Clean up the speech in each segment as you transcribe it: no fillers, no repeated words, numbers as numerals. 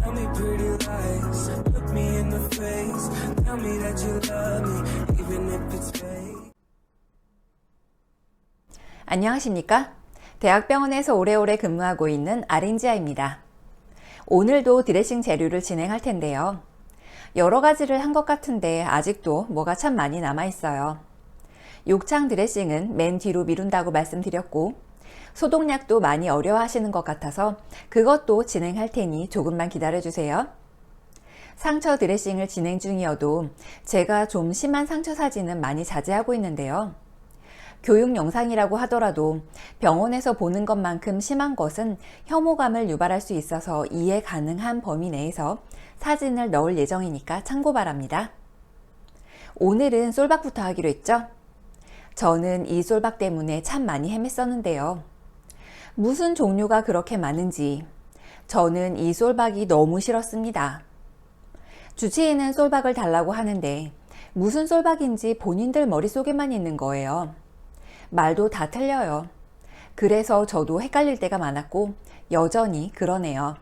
Tell me pretty lies, look me in the face. Tell me that you love me, even if it's fake. 안녕하십니까? 대학병원에서 오래오래 근무하고 있는 아린지아입니다. 오늘도 드레싱 재료를 진행할 텐데요. 여러 가지를 한 것 같은데 아직도 뭐가 참 많이 남아 있어요. 욕창 드레싱은 맨 뒤로 미룬다고 말씀드렸고, 소독약도 많이 어려워하시는 것 같아서 그것도 진행할 테니 조금만 기다려주세요. 상처 드레싱을 진행 중이어도 제가 좀 심한 상처 사진은 많이 자제하고 있는데요. 교육 영상이라고 하더라도 병원에서 보는 것만큼 심한 것은 혐오감을 유발할 수 있어서 이해 가능한 범위 내에서 사진을 넣을 예정이니까 참고 바랍니다. 오늘은 솔박부터 하기로 했죠? 저는 이 솔박 때문에 참 많이 헤맸었는데요. 무슨 종류가 그렇게 많은지 저는 이 솔박이 너무 싫었습니다. 주치의는 솔박을 달라고 하는데 무슨 솔박인지 본인들 머릿속에만 있는 거예요. 말도 다 틀려요. 그래서 저도 헷갈릴 때가 많았고 여전히 그러네요.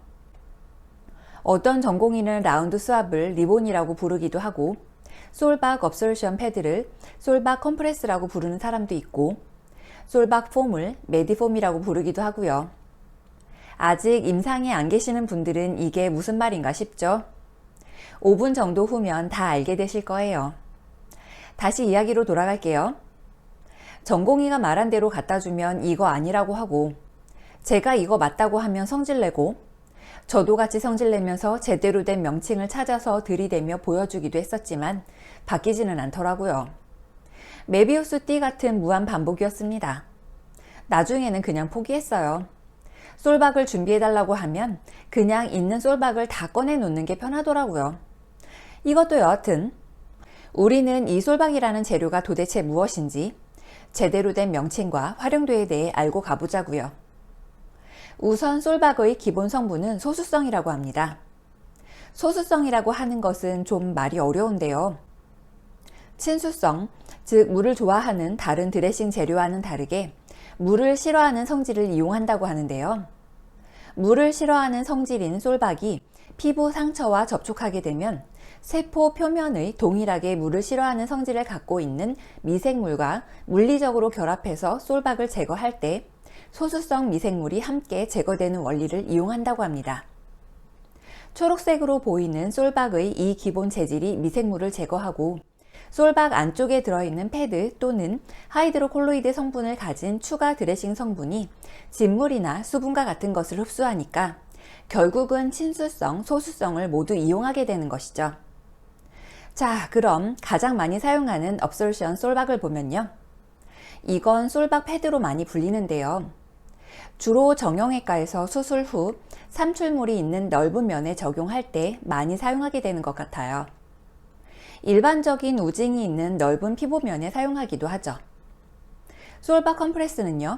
어떤 전공의는 라운드 수압을 리본이라고 부르기도 하고, 솔박 업솔션 패드를 솔박 컴프레스라고 부르는 사람도 있고, 솔박 폼을 메디폼이라고 부르기도 하고요. 아직 임상에 안 계시는 분들은 이게 무슨 말인가 싶죠? 5분 정도 후면 다 알게 되실 거예요. 다시 이야기로 돌아갈게요. 전공의가 말한 대로 갖다 주면 이거 아니라고 하고, 제가 이거 맞다고 하면 성질내고, 저도 같이 성질내면서 제대로 된 명칭을 찾아서 들이대며 보여주기도 했었지만 바뀌지는 않더라고요. 메비우스 띠 같은 무한 반복이었습니다. 나중에는 그냥 포기했어요. 솔박을 준비해달라고 하면 그냥 있는 솔박을 다 꺼내놓는 게 편하더라고요. 이것도 여하튼 우리는 이 솔박이라는 재료가 도대체 무엇인지 제대로 된 명칭과 활용도에 대해 알고 가보자고요. 우선 솔박의 기본 성분은 소수성이라고 합니다. 소수성이라고 하는 것은 좀 말이 어려운데요. 친수성, 즉 물을 좋아하는 다른 드레싱 재료와는 다르게 물을 싫어하는 성질을 이용한다고 하는데요. 물을 싫어하는 성질인 솔박이 피부 상처와 접촉하게 되면 세포 표면의 동일하게 물을 싫어하는 성질을 갖고 있는 미생물과 물리적으로 결합해서 솔박을 제거할 때 소수성 미생물이 함께 제거되는 원리를 이용한다고 합니다. 초록색으로 보이는 솔박의 이 기본 재질이 미생물을 제거하고, 솔박 안쪽에 들어있는 패드 또는 하이드로콜로이드 성분을 가진 추가 드레싱 성분이 진물이나 수분과 같은 것을 흡수하니까 결국은 친수성, 소수성을 모두 이용하게 되는 것이죠. 자, 그럼 가장 많이 사용하는 업솔션 솔박을 보면요. 이건 솔박 패드로 많이 불리는데요. 주로 정형외과에서 수술 후 삼출물이 있는 넓은 면에 적용할 때 많이 사용하게 되는 것 같아요. 일반적인 우징이 있는 넓은 피부면에 사용하기도 하죠. 솔박 컴프레스는요,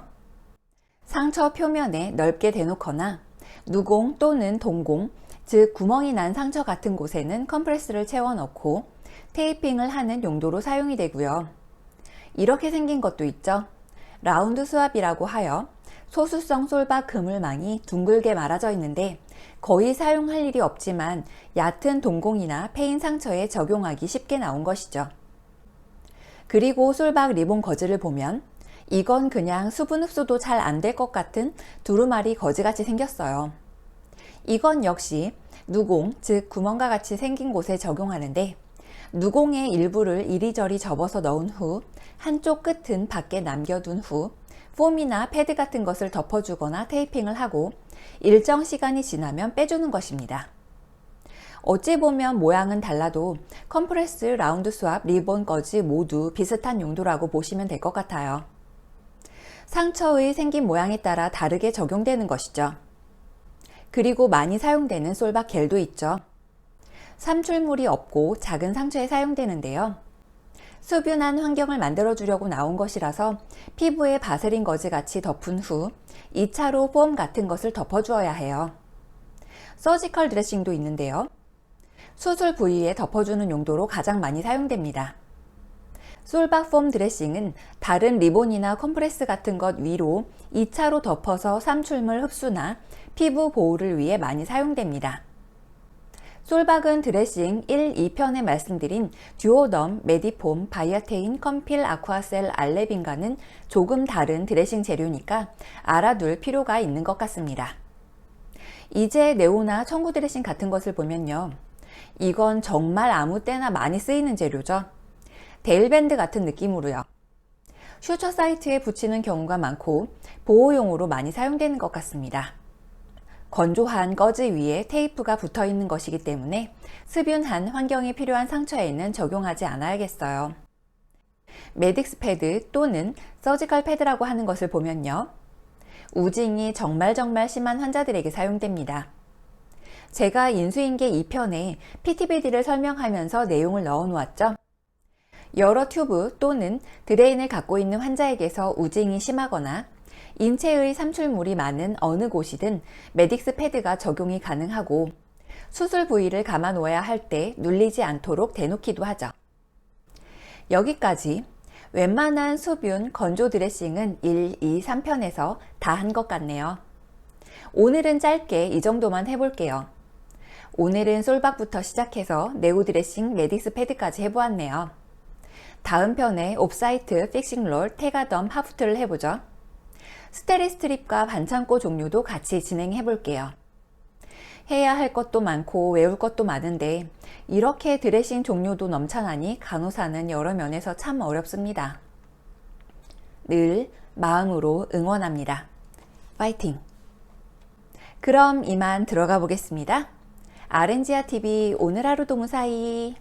상처 표면에 넓게 대놓거나 누공 또는 동공, 즉 구멍이 난 상처 같은 곳에는 컴프레스를 채워 넣고 테이핑을 하는 용도로 사용이 되고요. 이렇게 생긴 것도 있죠. 라운드 수압이라고 하여 소수성 솔박 그물망이 둥글게 말아져 있는데 거의 사용할 일이 없지만 얕은 동공이나 패인 상처에 적용하기 쉽게 나온 것이죠. 그리고 솔박 리본 거즈를 보면 이건 그냥 수분 흡수도 잘 안 될 것 같은 두루마리 거즈같이 생겼어요. 이건 역시 누공, 즉 구멍과 같이 생긴 곳에 적용하는데, 누공의 일부를 이리저리 접어서 넣은 후 한쪽 끝은 밖에 남겨둔 후 폼이나 패드 같은 것을 덮어주거나 테이핑을 하고 일정 시간이 지나면 빼주는 것입니다. 어찌 보면 모양은 달라도 컴프레스, 라운드 수압, 리본 거즈 모두 비슷한 용도라고 보시면 될 것 같아요. 상처의 생긴 모양에 따라 다르게 적용되는 것이죠. 그리고 많이 사용되는 솔박 겔도 있죠. 삼출물이 없고 작은 상처에 사용되는데요. 수분한 환경을 만들어주려고 나온 것이라서 피부에 바세린 거즈 같이 덮은 후 2차로 폼 같은 것을 덮어주어야 해요. 서지컬 드레싱도 있는데요. 수술 부위에 덮어주는 용도로 가장 많이 사용됩니다. 솔박 폼 드레싱은 다른 리본이나 컴프레스 같은 것 위로 2차로 덮어서 삼출물 흡수나 피부 보호를 위해 많이 사용됩니다. 솔박은 드레싱 1, 2편에 말씀드린 듀오덤, 메디폼, 바이아테인, 컴필, 아쿠아셀, 알레빈과는 조금 다른 드레싱 재료니까 알아둘 필요가 있는 것 같습니다. 이제 네오나 청구 드레싱 같은 것을 보면요. 이건 정말 아무 때나 많이 쓰이는 재료죠. 데일밴드 같은 느낌으로요. 슈처 사이트에 붙이는 경우가 많고 보호용으로 많이 사용되는 것 같습니다. 건조한 거즈 위에 테이프가 붙어 있는 것이기 때문에 습윤한 환경이 필요한 상처에는 적용하지 않아야겠어요. 메딕스 패드 또는 서지컬 패드라고 하는 것을 보면요. 우징이 정말 심한 환자들에게 사용됩니다. 제가 인수인계 2편에 PTBD를 설명하면서 내용을 넣어 놓았죠. 여러 튜브 또는 드레인을 갖고 있는 환자에게서 우징이 심하거나 인체의 삼출물이 많은 어느 곳이든 메딕스 패드가 적용이 가능하고 수술 부위를 감아 놓아야 할 때 눌리지 않도록 대놓기도 하죠. 여기까지 웬만한 수분 건조 드레싱은 1, 2, 3편에서 다 한 것 같네요. 오늘은 짧게 이 정도만 해볼게요. 오늘은 솔박부터 시작해서 네오 드레싱, 메딕스 패드까지 해보았네요. 다음 편에 옵사이트, 픽싱롤, 테가덤, 하프트를 해보죠. 스테리 스트립과 반창고 종류도 같이 진행해 볼게요. 해야 할 것도 많고 외울 것도 많은데 이렇게 드레싱 종류도 넘쳐나니 간호사는 여러 면에서 참 어렵습니다. 늘 마음으로 응원합니다. 파이팅! 그럼 이만 들어가 보겠습니다. 아렌지아TV 오늘 하루도 무사히